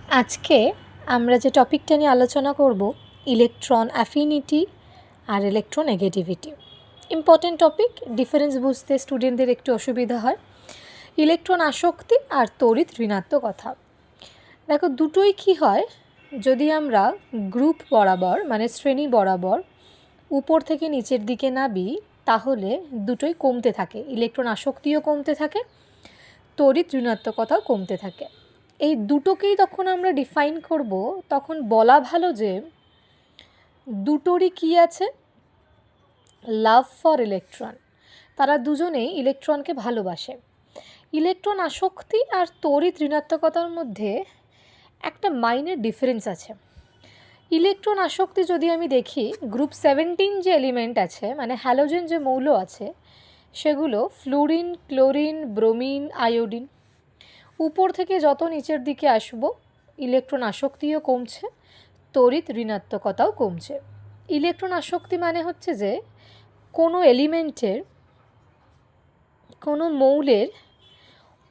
আজকে আমরা যে টপিকটা নিয়ে আলোচনা করব ইলেকট্রন অ্যাফিনিটি আর ইলেকট্রোনেগেটিভিটি। ইম্পর্টেন্ট টপিক, ডিফারেন্স বুঝতে স্টুডেন্টদের একটু অসুবিধা হয়। ইলেকট্রন আসক্তি আর তড়িৎ ঋণাত্মকতা, দেখো দুটোই কি হয়, যদি আমরা গ্রুপ বরাবর মানে শ্রেণী বরাবর উপর থেকে নিচের দিকে নামি তাহলে দুটোই কমতে থাকে, ইলেকট্রন আসক্তিও কমতে থাকে, তড়িৎ ঋণাত্মকতাও কমতে থাকে। এই দুটোকেই তখন আমরা ডিফাইন করব, তখন বলা ভালো যে দুটোরই কি আছে, লাভ ফর ইলেকট্রন, তারা দুজনেই ইলেকট্রনকে ভালোবাসে। ইলেকট্রন আসক্তি আর তড়িৎ ঋণাত্মকতার মধ্যে একটা মাইনের ডিফারেন্স আছে। ইলেকট্রন আসক্তি যদি আমি দেখি, গ্রুপ 17 যে এলিমেন্ট আছে মানে হ্যালোজেন যে মৌল আছে সেগুলো ফ্লুরিন, ক্লোরিন, ব্রোমিন, আয়োডিন। উপর থেকে যত নিচের দিকে আসব ইলেকট্রন আসক্তিও কমছে, তড়িৎ ঋণাত্মকতাও কমছে। ইলেকট্রন আসক্তি মানে হচ্ছে যে কোনো এলিমেন্টের, কোনো মৌলের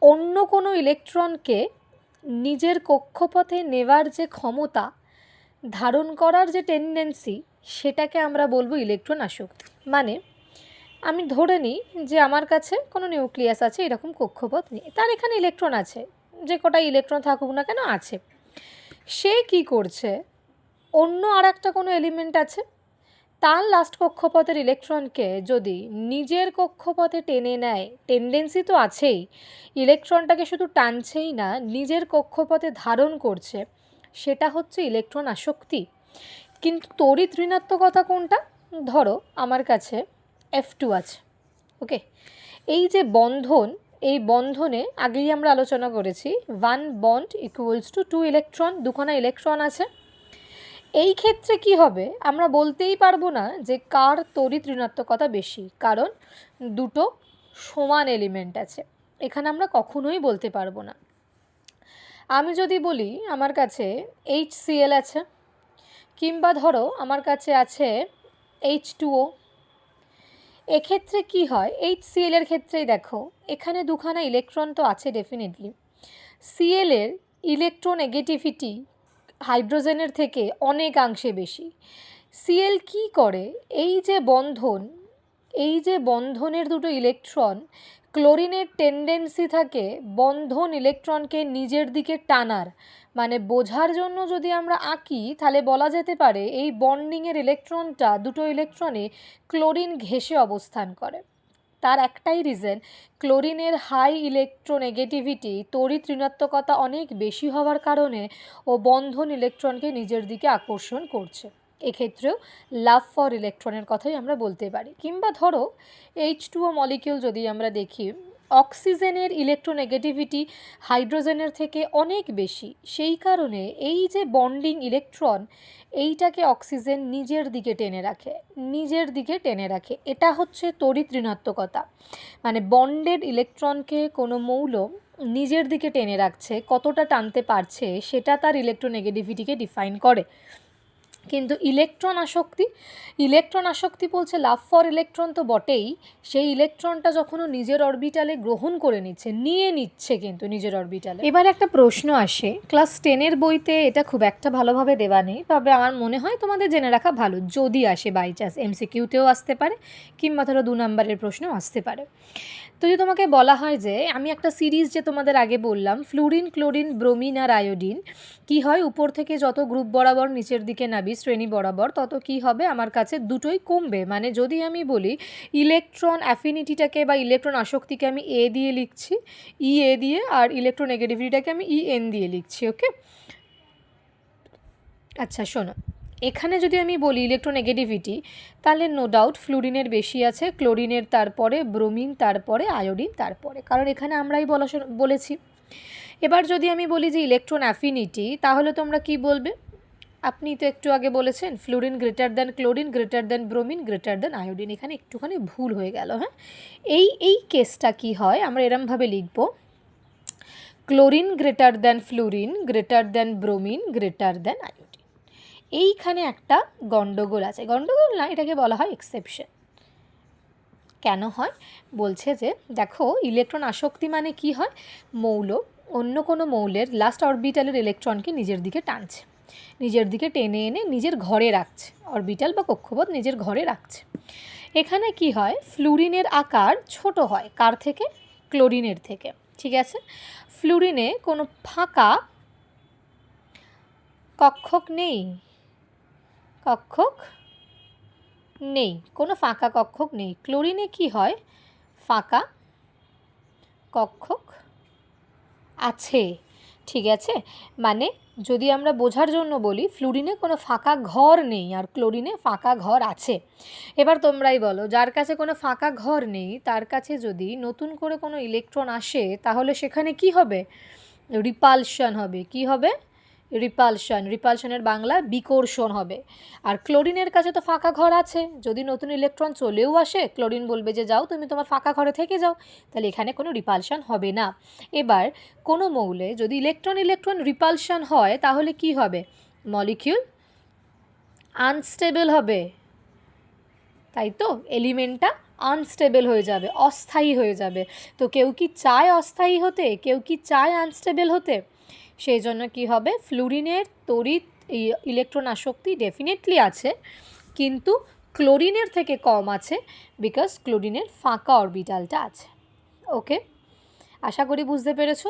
অন্য কোনো ইলেকট্রনকে নিজের কক্ষপথে নেওয়ার যে ক্ষমতা, ধারণ করার যে টেন্ডেন্সি, সেটাকে আমরা বলবো ইলেকট্রন আসক্তি। মানে আমি ধরে নিই যে আমার কাছে কোনো নিউক্লিয়াস আছে, এরকম কক্ষপথ নেই, তার এখানে ইলেকট্রন আছে, যে কটা ইলেকট্রন থাকুক না কেন আছে। সে কি করছে, অন্য আর একটা কোনো এলিমেন্ট আছে, তার লাস্ট কক্ষপথের ইলেকট্রনকে যদি নিজের কক্ষপথে টেনে নেয়, টেন্ডেন্সি তো আছেই, ইলেকট্রনটাকে শুধু টানছেই না, নিজের কক্ষপথে ধারণ করছে, সেটা হচ্ছে ইলেকট্রন আসক্তি। কিন্তু তড়িৎ ঋণাত্মকতা কোনটা? ধরো আমার কাছে F2 আছে, ওকে, এই যে বন্ধন, এই বন্ধনে আগেই আমরা আলোচনা করেছি 1 বন্ড ইকুয়ালস টু 2 ইলেকট্রন, দুখানা ইলেকট্রন আছে। এই ক্ষেত্রে কি হবে, আমরা বলতেই পারবো না যে কার তড়িৎ ঋণাত্মকতা বেশি, কারণ দুটো সমান এলিমেন্ট আছে, এখানে আমরা কখনোই বলতে পারবো না। আমি যদি বলি আমার কাছে HCl আছে, কিংবা ধরো আমার কাছে আছে H2O, এক্ষেত্রে কি হয়, HCl এর ক্ষেত্রেই দেখো এখানে দুখানা ইলেকট্রন তো আছে ডেফিনেটলি, Cl এর ইলেকট্রোনেগেটিভিটি হাইড্রোজেনের থেকে অনেকাংশে বেশি। Cl কি করে, এই যে বন্ধন, এই যে বন্ধনের দুটো ইলেকট্রন, ক্লোরিনের টেন্ডেন্সি থাকে বন্ধন ইলেকট্রনকে নিজের দিকে টানার, মানে বোঝার জন্য যদি আমরা আঁকি তাহলে বলা যেতে পারে এই বন্ডিংয়ের ইলেকট্রনটা, দুটো ইলেকট্রনে ক্লোরিন ঘেঁষে অবস্থান করে। তার একটাই রিজন, ক্লোরিনের হাই ইলেকট্রোনেগেটিভিটি, তড়িৎ ঋণাত্মকতা অনেক বেশি হওয়ার কারণে ও বন্ধন ইলেকট্রনকে নিজের দিকে আকর্ষণ করছে। এক্ষেত্রেও লাভ ফর ইলেকট্রনের কথাই আমরা বলতে পারি। কিংবা ধরো H2O মলিকিউল যদি আমরা দেখি, অক্সিজেনের ইলেকট্রোনেগেটিভিটি হাইড্রোজেনের থেকে অনেক বেশি, সেই কারণে এই যে বন্ডিং ইলেকট্রন, এইটাকে অক্সিজেন নিজের দিকে টেনে রাখে, নিজের দিকে টেনে রাখে। এটা হচ্ছে তড়িৎ ঋণাত্মকতা, মানে বন্ডেড ইলেকট্রনকে কোনো মৌল নিজের দিকে টেনে রাখছে, কতটা টানতে পারছে সেটা তার ইলেকট্রোনেগেটিভিটিকে ডিফাইন করে। কিন্তু ইলেকট্রন আসক্তি, ইলেকট্রন আসক্তি বলছে লাভ ফর ইলেকট্রন তো বটেই, সেই ইলেকট্রনটা যখন ও নিজের অরবিটালে গ্রহণ করে নিচ্ছে, নিয়ে নিচ্ছে কিন্তু নিজের অরবিটালে। এবার একটা প্রশ্ন আসে, ক্লাস 10-এর বইতে এটা খুব একটা ভালোভাবে দেওয়া নেই, তবে আমার মনে হয় তোমাদের জেনে রাখা ভালো, যদি আসে বাই চান্স, MCQতেও আসতে পারে কিংবা ধরো 2 নম্বরের প্রশ্নেও আসতে পারে। তো যদি তোমাকে বলা হয় যে আমি একটা সিরিজ যে তোমাদের আগে বললাম, ফ্লুরিন, ক্লোরিন, ব্রোমিন আর আয়োডিন, কি হয় উপর থেকে যত গ্রুপ বরাবর নিচের দিকে নাবি শ্রেণী বরাবর, তত কি হবে আমার কাছে দুটোই কমবে। মানে যদি আমি বলি ইলেকট্রন অ্যাফিনিটিটাকে বা ইলেকট্রন আসক্তিকে আমি এ দিয়ে লিখছি, এ দিয়ে, আর ইলেকট্রন নেগেটিভিটিটাকে আমি EN দিয়ে লিখছি, ওকে। আচ্ছা শোনো, এখানে যদি আমি বলি ইলেকট্রোনেগেটিভিটি, তাহলে নো ডাউট ফ্লুরিনের বেশি আছে, ক্লোরিনের তারপরে, ব্রোমিন তারপরে, আয়োডিন তারপরে, কারণ এখানে আমরাই বলেছি। এবার যদি আমি বলি যে ইলেকট্রন অ্যাফিনিটি, তাহলে তোমরা কি বলবে, আপনি তো একটু আগে বলেছেন fluorine greater than chlorine, greater than bromine, greater than iodine, এখানে একটুখানি ভুল হয়ে গেল। হ্যাঁ, এই কেসটা কি হয়, আমরা এরমভাবে লিখব, chlorine greater than fluorine, greater than bromine, greater than iodine. এইখানে একটা গণ্ডগোল আছে, গণ্ডগোল না, এটাকে বলা হয় এক্সেপশন। কেন হয়, বলছে যে দেখো ইলেকট্রন আসক্তি মানে কি হয়, মৌল অন্য কোনো মৌলের লাস্ট অরবিটালের ইলেকট্রনকে নিজের দিকে টানছে, নিজের দিকে টেনে এনে নিজের ঘরে রাখছে, অরবিটাল বা কক্ষপথ নিজের ঘরে রাখছে। এখানে কি হয়, ফ্লুরিনের আকার ছোট হয় কার থেকে, ক্লোরিনের থেকে, ঠিক আছে। ফ্লুরিনে কোনো ফাঁকা কক্ষক নেই, কক্ষক নেই, কোনো ফাঁকা কক্ষক নেই। ক্লোরিনে কি হয়, ফাঁকা কক্ষক আছে, ঠিক আছে। মানে যদি আমরা বোঝার জন্য বলি, ফ্লুরিনে কোনো ফাঁকা ঘর নেই আর ক্লোরিনে ফাঁকা ঘর আছে। এবার তোমরাই বলো, যার কাছে কোনো ফাঁকা ঘর নেই তার কাছে যদি নতুন করে কোনো ইলেকট্রন আসে তাহলে সেখানে কি হবে, রিপালশন হবে। কি হবে, রিপালশন। রিপালশনের বাংলা বিকর্ষণ হবে। আর ক্লোরিনের কাছে তো ফাঁকা ঘর আছে, যদি নতুন ইলেকট্রন চলেও আসে ক্লোরিন বলবে যে যাও তুমি তোমার ফাঁকা ঘরে থেকে যাও, তাহলে এখানে কোনো রিপালশন হবে না। এবার কোনো মৌলে যদি ইলেকট্রন ইলেকট্রন রিপালশন হয় তাহলে কি হবে, মলিকিউল আনস্টেবল হবে, তাই তো, এলিমেন্টটা আনস্টেবল হয়ে যাবে, অস্থায়ী হয়ে যাবে। তো কেউ কি চায় অস্থায়ী হতে, কেউ কি চায় আনস্টেবল হতে? সেই জন্য কী হবে, ফ্লুরিনের তড়িৎ ইলেকট্রন আসক্তি ডেফিনেটলি আছে, কিন্তু ক্লোরিনের থেকে কম আছে, বিকজ ক্লোরিনের ফাঁকা অরবিটালটা আছে। ওকে, আশা করি বুঝতে পেরেছো।